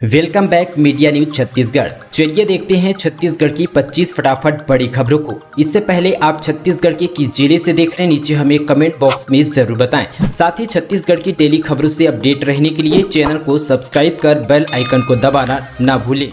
Welcome back media news Chhattisgarh. चलिए देखते हैं छत्तीसगढ़ की 25 फटाफट बड़ी खबरों को। इससे पहले आप छत्तीसगढ़ के किस जिले से देख रहे हैं, नीचे हमें कमेंट बॉक्स में जरूर बताएं। साथ ही छत्तीसगढ़ की डेली खबरों से अपडेट रहने के लिए चैनल को सब्सक्राइब कर बेल आइकन को दबाना ना भूलें।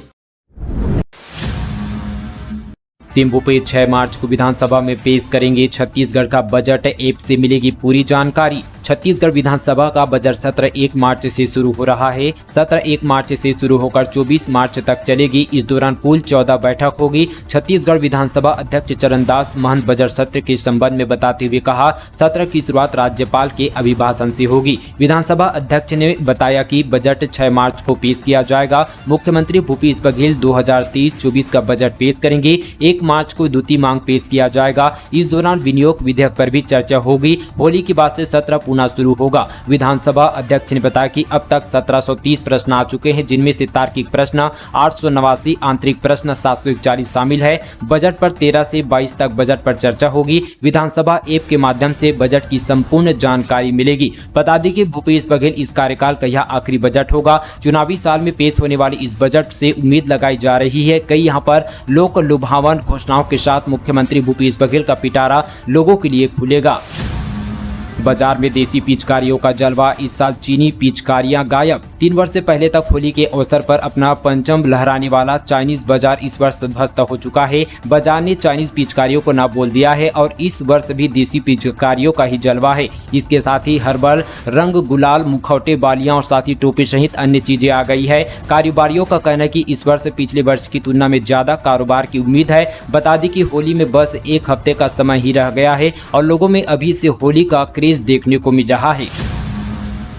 सिम्बू पे 6 मार्च को विधानसभा में पेश करेंगे छत्तीसगढ़ का बजट, ऐप से मिलेगी पूरी जानकारी। छत्तीसगढ़ विधानसभा का बजट सत्र 1 मार्च से शुरू हो रहा है। सत्र 1 मार्च से शुरू होकर 24 मार्च तक चलेगी। इस दौरान कुल 14 बैठक होगी। छत्तीसगढ़ विधानसभा अध्यक्ष चरणदास महंत बजट सत्र के संबंध में बताते हुए कहा, सत्र की शुरुआत राज्यपाल के अभिभाषण से होगी। विधानसभा अध्यक्ष ने बताया कि बजट 6 मार्च को पेश किया जाएगा। मुख्यमंत्री भूपेश बघेल 2023-24 का बजट पेश करेंगे। 1 मार्च को द्वितीय मांग पेश किया जाएगा। इस दौरान विनियोग विधेयक पर भी चर्चा होगी। होली के बाद से सत्र पुनः शुरू होगा। विधानसभा अध्यक्ष ने बताया कि अब तक 1730 प्रश्न आ चुके हैं, जिनमें से तार्किक प्रश्न 889, आंतरिक प्रश्न 741 शामिल है। बजट पर 13 से 22 तक बजट पर चर्चा होगी। विधानसभा ऐप के माध्यम से बजट की संपूर्ण जानकारी मिलेगी। बता दें कि भूपेश बघेल इस कार्यकाल का यह आखिरी बजट होगा। चुनावी साल में पेश होने वाली इस बजट से उम्मीद लगाई जा रही है कई यहाँ पर लोक लुभावन घोषणाओं के साथ मुख्यमंत्री भूपेश बघेल का पिटारा लोगों के लिए खुलेगा। बाजार में देसी पिचकारियों का जलवा, इस साल चीनी पिचकारियां गायब। 3 वर्ष से पहले तक होली के अवसर पर अपना पंचम लहराने वाला चाइनीज बाजार इस वर्ष ध्वस्त हो चुका है। बाजार ने चाइनीज पिचकारियों को ना बोल दिया है और इस वर्ष भी देसी पिचकारियों का ही जलवा है। इसके साथ ही हर्बल रंग, गुलाल, मुखौटे, बालियां और साथ ही टोपी सहित अन्य चीजें आ गई है। कारोबारियों का कहना है कि इस वर्ष पिछले वर्ष की तुलना में ज्यादा कारोबार की उम्मीद है। बता दें कि होली में बस 1 हफ्ते का समय ही रह गया है और लोगों में अभी से होली का क्रेज देखने को मिल रहा है।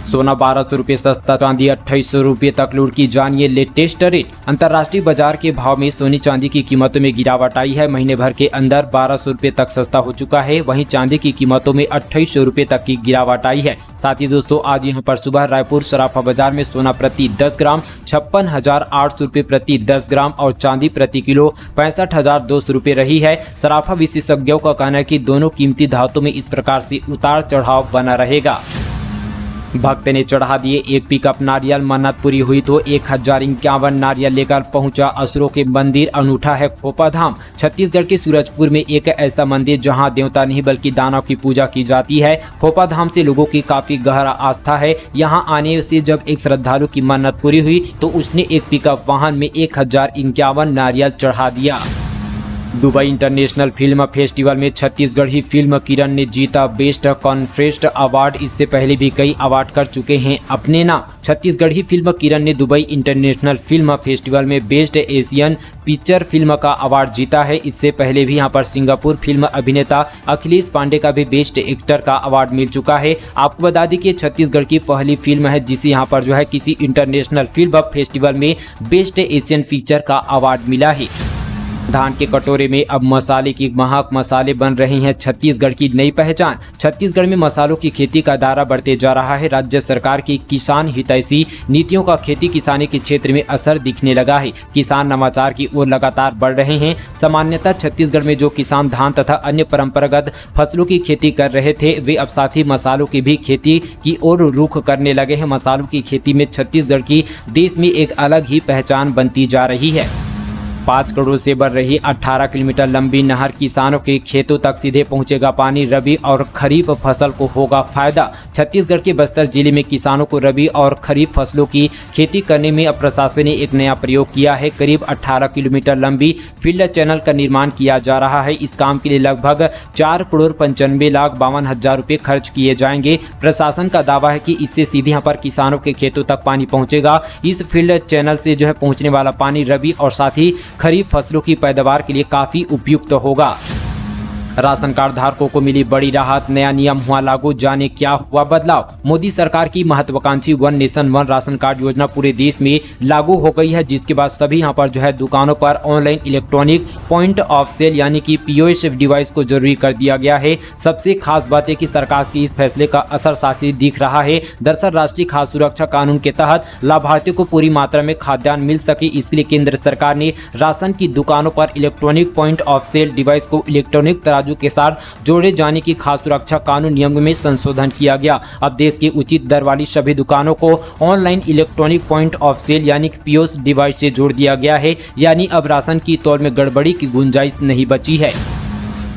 सोना 1200 रुपये सस्ता, चांदी 2800 रुपये तक लुढ़की। जानिए लेटेस्ट रेट। अंतर्राष्ट्रीय बाजार के भाव में सोने चांदी की कीमतों में गिरावट आई है। महीने भर के अंदर 1200 रुपये तक सस्ता हो चुका है। वहीं चांदी की कीमतों में 2800 रुपये तक की गिरावट आई है। साथ ही दोस्तों, आज यहां पर सुबह रायपुर सराफा बाजार में सोना प्रति 10 ग्राम 56,800 रुपये प्रति 10 ग्राम और चांदी प्रति किलो 65,200 रुपये रही है। सराफा विशेषज्ञों का कहना है कि दोनों कीमती धातुओं में इस प्रकार से उतार चढ़ाव बना रहेगा। भक्त ने चढ़ा दिए 1 पिकअप नारियल, मन्नत पूरी हुई तो 1051 नारियल लेकर पहुंचा असुरों के मंदिर। अनूठा है खोपा धाम। छत्तीसगढ़ के सूरजपुर में एक ऐसा मंदिर जहां देवता नहीं बल्कि दानव की पूजा की जाती है। खोपा धाम से लोगों की काफी गहरा आस्था है। यहां आने से जब एक श्रद्धालु की मन्नत पूरी हुई तो उसने एक पिकअप वाहन में 1051 नारियल चढ़ा दिया। दुबई इंटरनेशनल फिल्म फेस्टिवल में छत्तीसगढ़ी फिल्म किरण ने जीता बेस्ट कॉन्ट्रास्ट अवार्ड। इससे पहले भी कई अवार्ड कर चुके हैं अपने नाम। छत्तीसगढ़ी फिल्म किरण ने दुबई इंटरनेशनल फिल्म फेस्टिवल में बेस्ट एशियन पिक्चर फिल्म का अवार्ड जीता है। इससे पहले भी यहां पर सिंगापुर फिल्म अभिनेता अखिलेश पांडे का भी बेस्ट एक्टर का अवार्ड मिल चुका है। आपको बता दें कि छत्तीसगढ़ की पहली फिल्म है जिसे यहां पर जो है किसी इंटरनेशनल फिल्म फेस्टिवल में बेस्ट एशियन पिक्चर का अवार्ड मिला है। धान के कटोरे में अब मसाले की महक, मसाले बन रही हैं छत्तीसगढ़ की नई पहचान। छत्तीसगढ़ में मसालों की खेती का दायरा बढ़ते जा रहा है। राज्य सरकार की किसान हितैषी नीतियों का खेती किसानी के क्षेत्र में असर दिखने लगा है। किसान नवाचार की ओर लगातार बढ़ रहे हैं। सामान्यतः छत्तीसगढ़ में जो किसान धान तथा अन्य परंपरागत फसलों की खेती कर रहे थे, वे अब साथ ही मसालों की भी खेती की ओर रुख करने लगे हैं। मसालों की खेती में छत्तीसगढ़ की देश में एक अलग ही पहचान बनती जा रही है। 5 करोड़ से बढ़ रही 18 किलोमीटर लंबी नहर, किसानों के खेतों तक सीधे पहुंचेगा पानी। रबी और खरीफ फसल को होगा फायदा। छत्तीसगढ़ के बस्तर जिले में किसानों को रबी और खरीफ फसलों की खेती करने में अब प्रशासन ने एक नया प्रयोग किया है। करीब 18 किलोमीटर लंबी फील्ड चैनल का निर्माण किया जा रहा है। इस काम के लिए लगभग 4,95,52,000 रुपये खर्च किए जाएंगे। प्रशासन का दावा है कि इससे सीधे यहाँ पर किसानों के खेतों तक पानी पहुँचेगा। इस फील्ड चैनल से जो है पहुँचने वाला पानी रबी और साथ ही खरीफ फसलों की पैदावार के लिए काफी उपयुक्त होगा। राशन कार्ड धारकों को मिली बड़ी राहत, नया नियम हुआ लागू। जाने क्या हुआ बदलाव। मोदी सरकार की महत्वाकांक्षी 1 नेशन 1 राशन कार्ड योजना पूरे देश में लागू हो गई है, जिसके बाद सभी यहां पर जो है दुकानों पर online electronic point of sale यानी कि POS डिवाइस को जरूरी कर दिया गया है। सबसे खास बात है कि सरकार के इस फैसले का असर साथ ही दिख रहा है। दरअसल राष्ट्रीय खाद्य सुरक्षा कानून के तहत लाभार्थियों को पूरी मात्रा में खाद्यान्न मिल सके, इसके लिए केंद्र सरकार ने राशन की दुकानों पर electronic point of sale device को इलेक्ट्रॉनिक तराजू के साथ जोड़े जाने की खास सुरक्षा कानून नियम में संशोधन किया गया। अब देश की उचित दर वाली सभी दुकानों को online electronic point of sale यानी पीओएस डिवाइस से जोड़ दिया गया है। यानी अब राशन की तौल में गड़बड़ी की गुंजाइश नहीं बची है।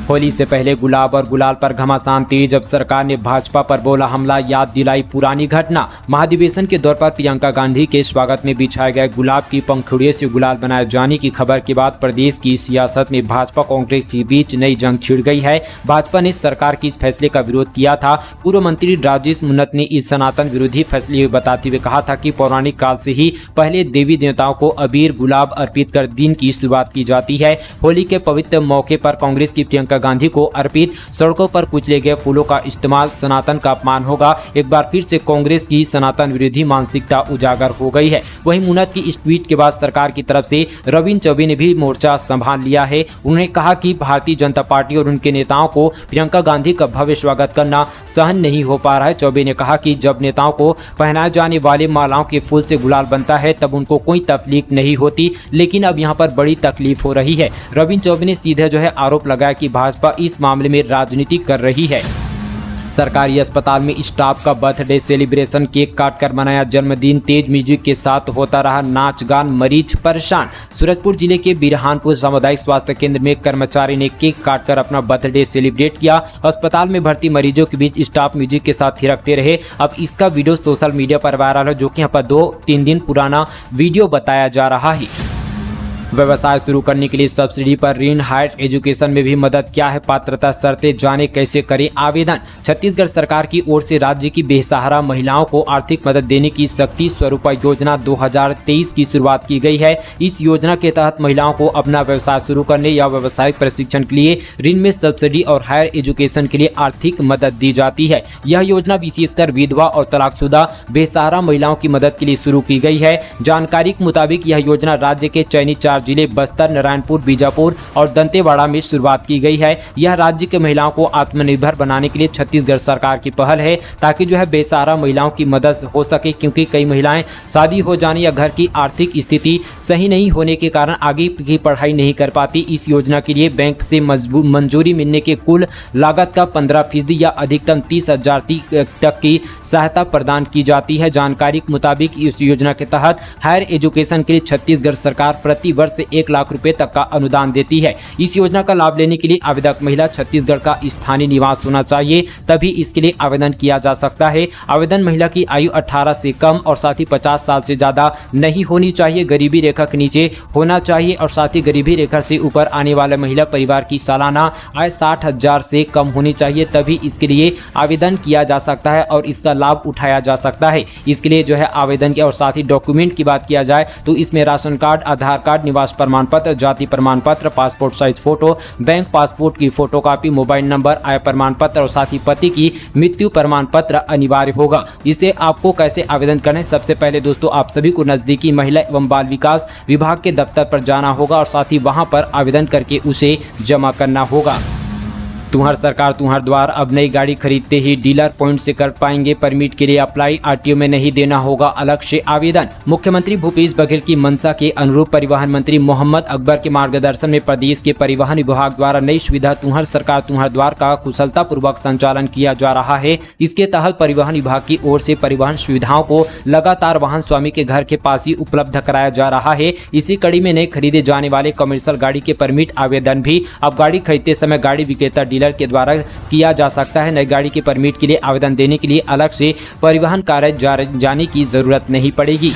होली से पहले गुलाब और गुलाल पर घमासान तेज। अब सरकार ने भाजपा पर बोला हमला, याद दिलाई पुरानी घटना। महाधिवेशन के दौर पर प्रियंका गांधी के स्वागत में बिछाए गए गुलाब की पंखुड़ियों से गुलाल बनाए जाने की खबर के बाद प्रदेश की सियासत में भाजपा कांग्रेस के बीच नई जंग छिड़ गई है। भाजपा ने सरकार के इस फैसले का विरोध किया था। पूर्व मंत्री राजेश मुन्नत ने इस सनातन विरोधी फैसले बताते हुए कहा था कि पौराणिक काल से ही पहले देवी देवताओं को अबीर गुलाब अर्पित कर दिन की शुरुआत की जाती है। होली के पवित्र मौके पर कांग्रेस की प्रियंका गांधी को अर्पित सड़कों पर कुचले गए फूलों का इस्तेमाल सनातन का अपमान होगा। एक बार फिर से कांग्रेस की सनातन विरोधी मानसिकता उजागर हो गई है। वहीं मुन्नत की इस ट्वीट के बाद सरकार की तरफ से रविंद्र चौबे ने भी मोर्चा संभाल लिया है। उन्होंने कहा कि भारतीय जनता पार्टी और उनके नेताओं को प्रियंका गांधी का भव्य स्वागत करना सहन नहीं हो पा रहा है। चौबे ने कहा कि जब नेताओं को पहनाए जाने वाले मालाओं के फूल से गुलाल बनता है तब उनको कोई तकलीफ नहीं होती, लेकिन अब यहाँ पर बड़ी तकलीफ हो रही है। रविंद्र चौबे ने सीधे आरोप लगाया कि भाजपा इस मामले में राजनीति कर रही है। सरकारी अस्पताल में स्टाफ का बर्थडे सेलिब्रेशन, केक काटकर मनाया जन्मदिन, तेज म्यूजिक के साथ होता रहा नाच गान, मरीज परेशान। सूरजपुर जिले के बिरहानपुर सामुदायिक स्वास्थ्य केंद्र में कर्मचारी ने केक काटकर अपना बर्थडे सेलिब्रेट किया। अस्पताल में भर्ती मरीजों के बीच स्टाफ म्यूजिक के साथ थिरकते रहे। अब इसका वीडियो सोशल मीडिया पर वायरल है, जो कि यहाँ पर 2-3 दिन पुराना वीडियो बताया जा रहा है। व्यवसाय शुरू करने के लिए सब्सिडी पर ऋण, हायर एजुकेशन में भी मदद, क्या है पात्रता शर्तें, जाने कैसे करें आवेदन। छत्तीसगढ़ सरकार की ओर से राज्य की बेसहारा महिलाओं को आर्थिक मदद देने की शक्ति स्वरूप योजना 2023 की शुरुआत की गई है। इस योजना के तहत महिलाओं को अपना व्यवसाय शुरू करने या व्यावसायिक प्रशिक्षण के लिए ऋण में सब्सिडी और हायर एजुकेशन के लिए आर्थिक मदद दी जाती है। यह योजना विशेषकर विधवा और तलाकशुदा बेसहारा महिलाओं की मदद के लिए शुरू की गई है। जानकारी के मुताबिक यह योजना राज्य के चयनित 4 जिले बस्तर, नारायणपुर, बीजापुर और दंतेवाड़ा में शुरुआत की गई है। यह राज्य के महिलाओं को आत्मनिर्भर बनाने के लिए छत्तीसगढ़ सरकार की पहल है, ताकि बेसहारा महिलाओं की मदद हो सके, क्योंकि कई महिलाएं शादी हो जाने या घर की आर्थिक स्थिति सही नहीं होने के कारण आगे की पढ़ाई नहीं कर पाती। इस योजना के लिए बैंक से मंजूरी मिलने के कुल लागत का 15% या अधिकतम 30,000 तक की सहायता प्रदान की जाती है। जानकारी के मुताबिक इस योजना के तहत हायर एजुकेशन के लिए छत्तीसगढ़ सरकार प्रति वर्ष 1 लाख रुपए तक का अनुदान देती है। इस योजना का लाभ लेने के लिए आवेदक महिला छत्तीसगढ़ का स्थानीय निवास होना चाहिए, तभी इसके लिए आवेदन किया जा सकता है। आवेदन महिला की आयु 18 से कम और साथ ही 50 साल से ज्यादा नहीं होनी चाहिए, गरीबी रेखा के नीचे होना चाहिए और साथ ही गरीबी रेखा से ऊपर आने वाले महिला परिवार की सालाना आय 60,000 से कम होनी चाहिए, तभी इसके लिए आवेदन किया जा सकता है और इसका लाभ उठाया जा सकता है। इसके लिए आवेदन के और साथ ही डॉक्यूमेंट की बात किया जाए तो इसमें राशन कार्ड, आधार कार्ड, निवास प्रमाण पत्र, जाति प्रमाण पत्र, passport size photo, bank passport की फोटोकॉपी, मोबाइल नंबर, आय प्रमाण पत्र और साथ ही पति की मृत्यु प्रमाण पत्र अनिवार्य होगा। इसे आपको कैसे आवेदन करना है? सबसे पहले दोस्तों आप सभी को नजदीकी महिला एवं बाल विकास विभाग के दफ्तर पर जाना होगा और साथ ही वहां पर आवेदन करके उसे जमा करना होगा। तुम्हार सरकार तुम्हार द्वार, अब नई गाड़ी खरीदते ही डीलर पॉइंट से कर पाएंगे परमिट के लिए अप्लाई, आरटीओ में नहीं देना होगा अलग से आवेदन। मुख्यमंत्री भूपेश बघेल की मंशा के अनुरूप परिवहन मंत्री मोहम्मद अकबर के मार्गदर्शन में प्रदेश के परिवहन विभाग द्वारा नई सुविधा तुम्हार सरकार तुम्हार द्वार का कुशलतापूर्वक संचालन किया जा रहा है। इसके तहत परिवहन विभाग की ओर से परिवहन सुविधाओं को लगातार वाहन स्वामी के घर के पास ही उपलब्ध कराया जा रहा है। इसी कड़ी में नए खरीदे जाने वाले कमर्शियल गाड़ी के परमिट आवेदन भी अब गाड़ी खरीदते समय गाड़ी विक्रेता डीलर के द्वारा किया जा सकता है। नई गाड़ी के परमिट के लिए आवेदन देने के लिए अलग से परिवहन कार्यालय जाने की जरूरत नहीं पड़ेगी।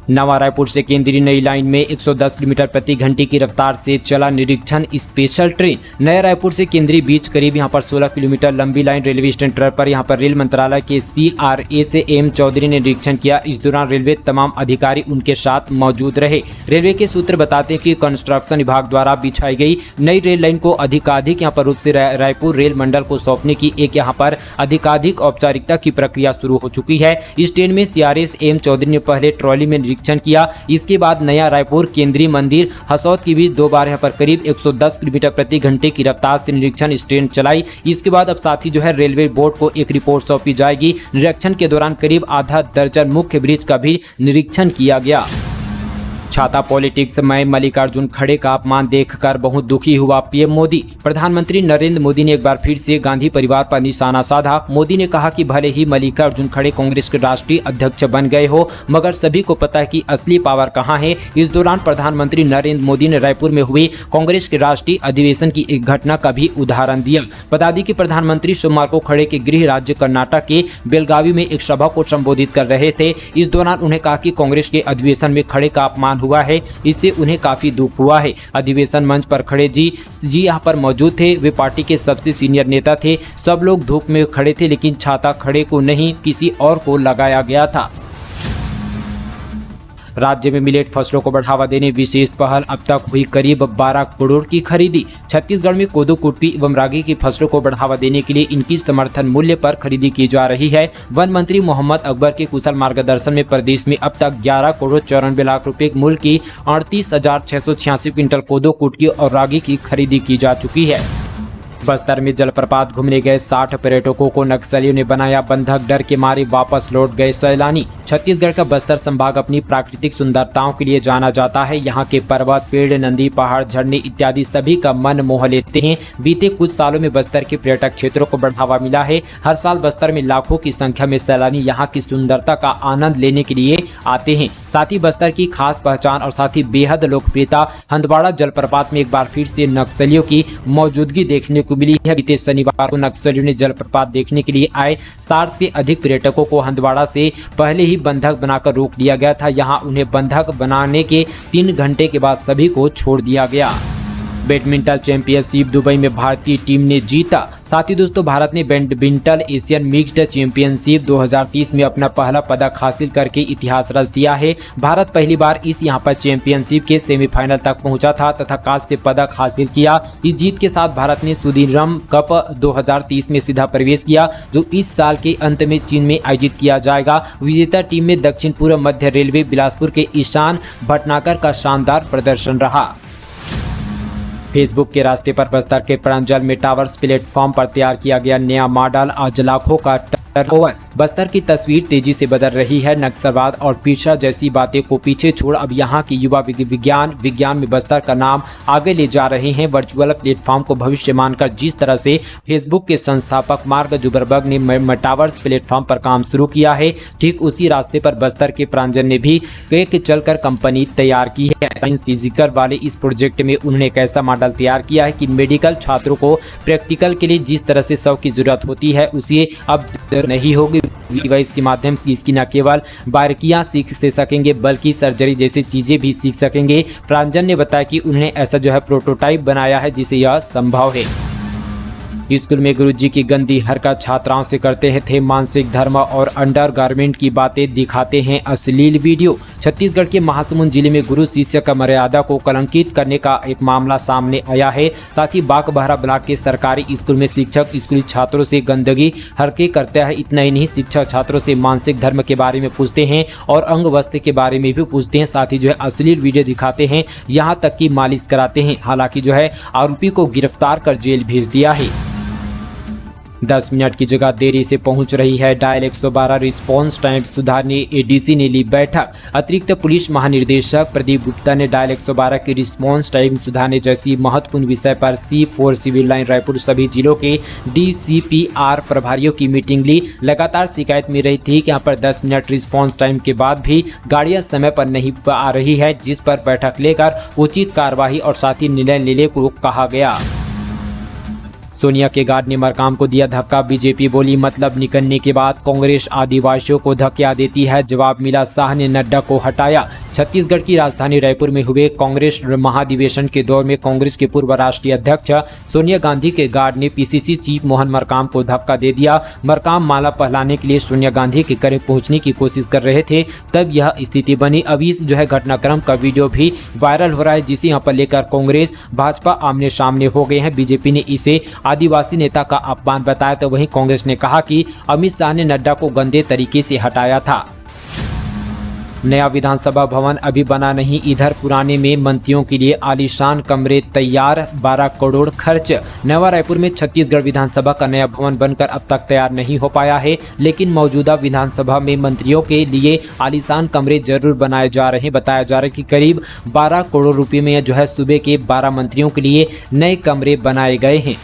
नवा रायपुर से केंद्रीय नई लाइन में 110 किलोमीटर प्रति घंटे की रफ्तार से चला निरीक्षण स्पेशल ट्रेन। नया रायपुर से केंद्रीय बीच करीब यहां पर 16 किलोमीटर लंबी लाइन रेलवे स्टेशन ट्रैक पर यहां पर रेल मंत्रालय के CRA से एम चौधरी ने निरीक्षण किया। इस दौरान रेलवे तमाम अधिकारी उनके साथ मौजूद रहे। रेलवे के सूत्र बताते हैं कि कंस्ट्रक्शन विभाग द्वारा बिछाई गई नई रेल लाइन को अधिकाधिक यहाँ पर रूप से रायपुर रेल मंडल को सौंपने की एक यहाँ पर अधिकाधिक औपचारिकता की प्रक्रिया शुरू हो चुकी है। इस ट्रेन में CRA से एम चौधरी ने पहले ट्रॉली में निरीक्षण किया। इसके बाद नया रायपुर केंद्रीय मंदिर हसौद के बीच 2 बार यहाँ पर करीब 110 किलोमीटर प्रति घंटे की रफ्तार से निरीक्षण ट्रेन चलाई। इसके बाद अब साथ ही रेलवे बोर्ड को एक रिपोर्ट सौंपी जाएगी। निरीक्षण के दौरान करीब आधा दर्जन मुख्य ब्रिज का भी निरीक्षण किया गया। छाता पॉलिटिक्स में मल्लिकार्जुन खड़गे का अपमान देखकर बहुत दुखी हुआ पीएम मोदी। प्रधानमंत्री नरेंद्र मोदी ने एक बार फिर से गांधी परिवार पर निशाना साधा। मोदी ने कहा कि भले ही मल्लिकार्जुन खड़गे कांग्रेस के राष्ट्रीय अध्यक्ष बन गए हो, मगर सभी को पता है कि असली पावर कहां है। इस दौरान प्रधानमंत्री नरेंद्र मोदी ने रायपुर में हुए कांग्रेस के राष्ट्रीय अधिवेशन की एक घटना का भी उदाहरण दिया। बता दें कि प्रधानमंत्री सोमवार को खड़गे के गृह राज्य कर्नाटक के बेलगावी में एक सभा को संबोधित कर रहे थे। इस दौरान उन्हें कहा कि कांग्रेस के अधिवेशन में खड़गे का अपमान हुआ है, इससे उन्हें काफी दुख हुआ है। अधिवेशन मंच पर खड़गे जी यहाँ पर मौजूद थे। वे पार्टी के सबसे सीनियर नेता थे। सब लोग धूप में खड़े थे, लेकिन छाता खड़गे को नहीं किसी और को लगाया गया था। राज्य में मिलेट फसलों को बढ़ावा देने विशेष पहल, अब तक हुई करीब 12 करोड़ की खरीदी। छत्तीसगढ़ में कोदो, कुटकी एवं रागी की फसलों को बढ़ावा देने के लिए इनकी समर्थन मूल्य पर खरीदी की जा रही है। वन मंत्री मोहम्मद अकबर के कुशल मार्गदर्शन में प्रदेश में अब तक 11 करोड़ 94 लाख रुपए मूल्य की 38,686 क्विंटल कोदो, कुटकी और रागी की खरीदी की जा चुकी है। बस्तर में जलप्रपात घूमने गए 60 पर्यटकों को नक्सलियों ने बनाया बंधक, डर के मारे वापस लौट गए सैलानी। छत्तीसगढ़ का बस्तर संभाग अपनी प्राकृतिक सुंदरताओं के लिए जाना जाता है। यहाँ के पर्वत, पेड़, नदी, पहाड़, झरने इत्यादि सभी का मन मोह लेते हैं। बीते कुछ सालों में बस्तर के पर्यटक क्षेत्रों को बढ़ावा मिला है। हर साल बस्तर में लाखों की संख्या में सैलानी यहाँ की सुंदरता का आनंद लेने के लिए आते हैं। साथ ही बस्तर की खास पहचान और साथ ही बेहद लोकप्रियता हंदवाड़ा जलप्रपात में एक बार फिर से नक्सलियों की मौजूदगी देखने को मिली है। बीते शनिवार को नक्सलियों ने जलप्रपात देखने के लिए आए 60 से अधिक पर्यटकों को हंदवाड़ा से पहले ही बंधक बनाकर रोक लिया गया था। यहां उन्हें बंधक बनाने के 3 घंटे के बाद सभी को छोड़ दिया गया। बैडमिंटन चैंपियनशिप दुबई में भारतीय टीम ने जीता। साथ ही दोस्तों, भारत ने बैडमिंटन एशियन मिक्स्ड चैंपियनशिप 2030 में अपना पहला पदक हासिल करके इतिहास रच दिया है। भारत पहली बार इस यहाँ पर चैंपियनशिप के सेमीफाइनल तक पहुंचा था तथा कांस्य पदक हासिल किया। इस जीत के साथ भारत ने सुदीरम कप 2030 में सीधा प्रवेश किया, जो इस साल के अंत में चीन में आयोजित किया जाएगा। विजेता टीम में दक्षिण पूर्व मध्य रेलवे बिलासपुर के ईशान भटनागर का शानदार प्रदर्शन रहा। फेसबुक के रास्ते पर बस्तर के प्रांजल मेटावर्स प्लेटफॉर्म पर तैयार किया गया नया मॉडल आज लाखों का टर्नओवर। बस्तर की तस्वीर तेजी से बदल रही है। नक्सलवाद और पीछा जैसी बातें को पीछे छोड़ अब यहाँ की युवा विज्ञान में बस्तर का नाम आगे ले जा रहे हैं। वर्चुअल प्लेटफॉर्म को भविष्य मानकर जिस तरह से फेसबुक के संस्थापक मार्क जुकरबर्ग ने मेटावर्स प्लेटफॉर्म पर काम शुरू किया है, ठीक उसी रास्ते पर बस्तर के प्रांजल ने भी एक चलकर कंपनी तैयार की है। साइंस फिजिकल वाले इस प्रोजेक्ट में उन्होंने एक ऐसा मॉडल तैयार किया है कि मेडिकल छात्रों को प्रैक्टिकल के लिए जिस तरह से शव की जरूरत होती है, उसे अब नहीं होगी। डिवाइस के माध्यम से इसकी न केवल बारीकियां सीख से सकेंगे बल्कि सर्जरी जैसी चीजें भी सीख सकेंगे। प्रांजल ने बताया कि उन्होंने ऐसा प्रोटोटाइप बनाया है जिसे यह संभव है। स्कूल में गुरुजी की गंदी हरकत छात्राओं से करते थे मानसिक धर्म और अंडरगारमेंट की बातें दिखाते हैं अश्लील वीडियो। छत्तीसगढ़ के महासमुंद जिले में गुरु शिष्य का मर्यादा को कलंकित करने का एक मामला सामने आया है। साथ ही बागबाहरा ब्लॉक के सरकारी स्कूल में शिक्षक स्कूली छात्रों से गंदगी हरकतें करते हैं। इतना ही नहीं, शिक्षक छात्रों से मानसिक धर्म के बारे में पूछते हैं और अंग वस्त्र के बारे में भी पूछते हैं। साथ ही अश्लील वीडियो दिखाते हैं, यहाँ तक कि मालिश कराते हैं। हालांकि आरोपी को गिरफ्तार कर जेल भेज दिया है। 10 मिनट की जगह देरी से पहुंच रही है डायल 112 रिस्पांस टाइम सुधारने एडीसी ने ली बैठक। अतिरिक्त पुलिस महानिदेशक प्रदीप गुप्ता ने डायल 112 की रिस्पांस टाइम सुधारने जैसी महत्वपूर्ण विषय पर C4 सिविल लाइन रायपुर सभी जिलों के DCPR प्रभारियों की मीटिंग ली। लगातार शिकायत मिल रही थी कि यहाँ पर 10 मिनट रिस्पांस टाइम के बाद भी गाड़ियां समय पर नहीं आ रही है, जिस पर बैठक लेकर उचित कार्रवाई और साथ ही निर्णय लेने को कहा गया। सोनिया के गार्ड ने मरकाम को दिया धक्का। बीजेपी बोली मतलब निकलने के बाद कांग्रेस आदिवासियों को धक्का देती है। जवाब मिला, शाह ने नड्डा को हटाया। छत्तीसगढ़ की राजधानी रायपुर में हुए कांग्रेस महाधिवेशन के दौर में कांग्रेस के पूर्व राष्ट्रीय अध्यक्ष सोनिया गांधी के गार्ड ने पीसीसी चीफ मोहन मरकाम को धक्का दे दिया। मरकाम माला पहलाने के लिए सोनिया गांधी के करीब पहुंचने की कोशिश कर रहे थे, तब यह स्थिति बनी। अभी इस घटनाक्रम का वीडियो भी वायरल हो रहा है, जिसे यहाँ पर लेकर कांग्रेस भाजपा आमने सामने हो गए हैं। बीजेपी ने इसे आदिवासी नेता का अपमान बताया, तो वहीं कांग्रेस ने कहा कि अमित शाह ने नड्डा को गंदे तरीके से हटाया था। नया विधानसभा भवन अभी बना नहीं, इधर पुराने में मंत्रियों के लिए आलीशान कमरे तैयार, 12 करोड़ खर्च। नवा रायपुर में छत्तीसगढ़ विधानसभा का नया भवन बनकर अब तक तैयार नहीं हो पाया है, लेकिन मौजूदा विधानसभा में मंत्रियों के लिए आलीशान कमरे जरूर बनाए जा रहे हैं। बताया जा रहा है कि करीब 12 करोड़ रुपए में जो है सूबे के 12 मंत्रियों के लिए नए कमरे बनाए गए हैं।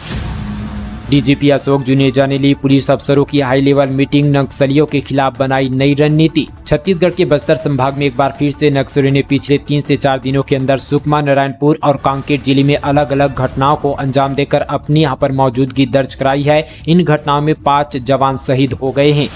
डीजीपी अशोक जुनेजा ने ली पुलिस अफसरों की हाई लेवल मीटिंग, नक्सलियों के खिलाफ बनाई नई रणनीति। छत्तीसगढ़ के बस्तर संभाग में एक बार फिर से नक्सलियों ने पिछले 3 से 4 दिनों के अंदर सुकमा, नारायणपुर और कांकेर जिले में अलग अलग घटनाओं को अंजाम देकर अपनी यहाँ पर मौजूदगी दर्ज कराई है। इन घटनाओं में 5 जवान शहीद हो गए हैं।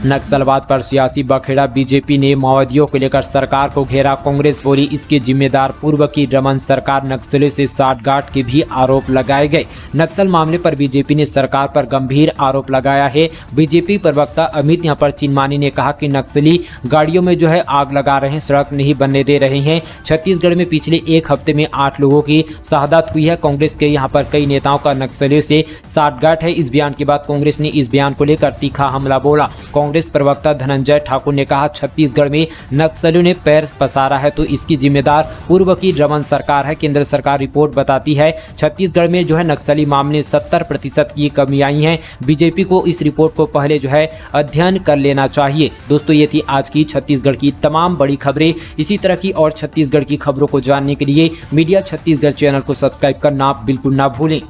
नक्सलवाद पर सियासी बखेड़ा, बीजेपी ने माओवादियों को लेकर सरकार को घेरा, कांग्रेस बोली इसके जिम्मेदार पूर्व की रमन सरकार। नक्सलियों से साठगांठ के भी आरोप लगाए गए। नक्सल मामले पर बीजेपी ने सरकार पर गंभीर आरोप लगाया है। बीजेपी प्रवक्ता अमित यहाँ पर चिनमानी ने कहा कि नक्सली गाड़ियों में जो है आग लगा रहे हैं, सड़क नहीं बनने दे रहे हैं। छत्तीसगढ़ में पिछले एक हफ्ते में 8 लोगों की शहादत हुई है। कांग्रेस के यहाँ पर कई नेताओं का नक्सलियों से साठगांठ है। इस बयान के बाद कांग्रेस ने इस बयान को लेकर तीखा हमला बोला। कांग्रेस प्रवक्ता धनंजय ठाकुर ने कहा, छत्तीसगढ़ में नक्सलियों ने पैर पसारा है तो इसकी जिम्मेदार पूर्व की रमन सरकार है। केंद्र सरकार रिपोर्ट बताती है छत्तीसगढ़ में जो है नक्सली मामले 70% की कमी आई है। बीजेपी को इस रिपोर्ट को पहले जो है अध्ययन कर लेना चाहिए। दोस्तों, ये थी आज की छत्तीसगढ़ की तमाम बड़ी खबरें। इसी तरह की और छत्तीसगढ़ की खबरों को जानने के लिए मीडिया छत्तीसगढ़ चैनल को सब्सक्राइब करना बिल्कुल ना भूलें।